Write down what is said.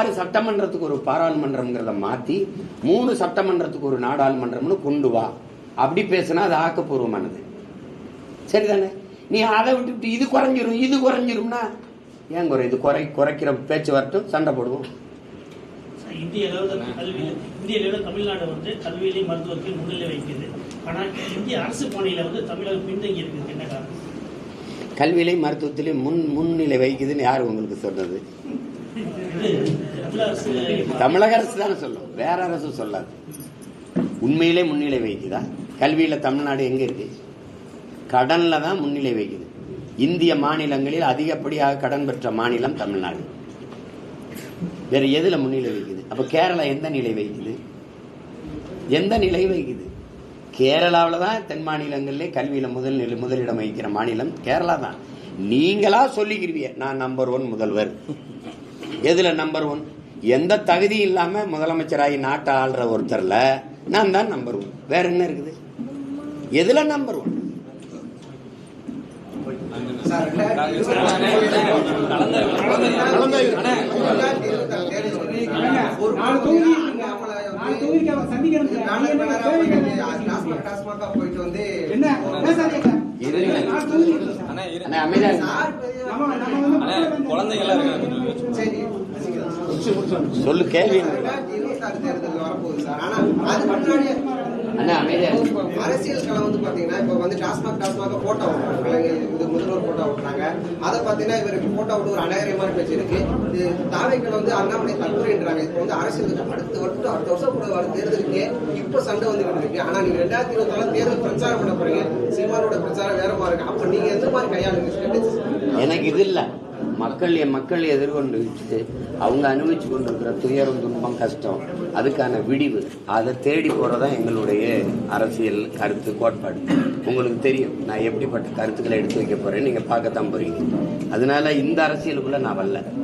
6 சட்டமன்றத்துக்கு ஒரு பாராளுமன்றம்ங்கிறத மாத்தி 3 சட்டமன்றத்துக்கு ஒரு நாடாளுமன்றம்னு கொண்டு வா. அப்படி பேசினா அது ஆக்கப்பூர்வமானது. சரிதானே? நீ அதை விட்டுவிட்டு இது குறைஞ்சிரும்னா ஏன் குறை? இது குறைக்கிற பேச்சு வரட்டும், சண்டை போடுவோம். இந்திய அளவில் தமிழ்நாடு வந்து கல்வியிலையும் மருத்துவத்தில் முன்னிலை வைக்குது. ஆனால் இந்திய அரசு பணியில வந்து தமிழகம் பின்தங்கி இருக்குது. என்ன காரணம்? கல்வியிலையும் மருத்துவத்திலையும் முன்னிலை வைக்குதுன்னு யாரு உங்களுக்கு சொன்னது? தமிழக அரசு தானே சொல்லும், வேற அரசு சொல்லாது. உண்மையிலே முன்னிலை வைக்குதா? கல்வியில தமிழ்நாடு எங்க இருக்கு? கடன்ல தான் முன்னிலை வைக்குது. இந்திய மாநிலங்களில் அதிகப்படியாக கடன் பெற்ற மாநிலம் தமிழ்நாடு. வேற எதுல முன்னிலை வைக்குது? அப்ப கேரளா எந்த நிலை வைக்குது? எந்த நிலை வைக்குது? கேரளாவில் தான் தென் மாநிலங்களிலே கல்வியில முதலிடம் வகிக்கிற மாநிலம் கேரளா தான். நீங்களா சொல்லிக்கிறீங்க நான் நம்பர் 1 முதல்வர். எதுல நம்பர் 1? எந்த தகுதி இல்லாம முதலமைச்சராகி நாட்டை ஆள்ற ஒருத்தர்ல நான் தான் நம்பர் 1. வேற என்ன இருக்குது? எதுல நம்பர் 1? சொல்லு கேள்வி. அரசியல் களம் வந்து பாத்தீங்கன்னா இப்ப வந்து டாஸ்மாக் போட்டோ முதல்வர் போட்டோ விட்டுறாங்க. அதை பாத்தீங்கன்னா இவருக்கு போட்டோ விட்டு ஒரு அநாகரிகமான பேச்சு இருக்கு. தாவைக்கள் வந்து அண்ணாமலை தற்கொலைன்றாங்க. இப்ப வந்து அரசியலுக்கு அடுத்த வருஷம் கூட தேர்தலுக்கு இப்ப சண்டை வந்துகிட்டு இருக்கு. ஆனா நீங்க 2024 தேர்தல் பிரச்சாரம் பண்ண போறீங்க. சீமானோட பிரச்சாரம் வேற மாதிரி இருக்கு. அப்ப நீங்க எந்த மாதிரி கையாளுங்க? எனக்கு இது இல்ல. மக்கள் எதிர்கொண்டு அவங்க அனுபவிச்சு கொண்டிருக்கிற துயரம், துன்பம், கஷ்டம், அதுக்கான விடிவு, அதை தேடி போறதா எங்களுடைய அரசியல் கருத்து கோட்பாடு. உங்களுக்கு தெரியும் நான் எப்படிப்பட்ட கருத்துக்களை எடுத்து வைக்க போறேன், நீங்க பார்க்கத்தான் போறீங்க. அதனால இந்த அரசியலுக்குள்ள நான் வரல.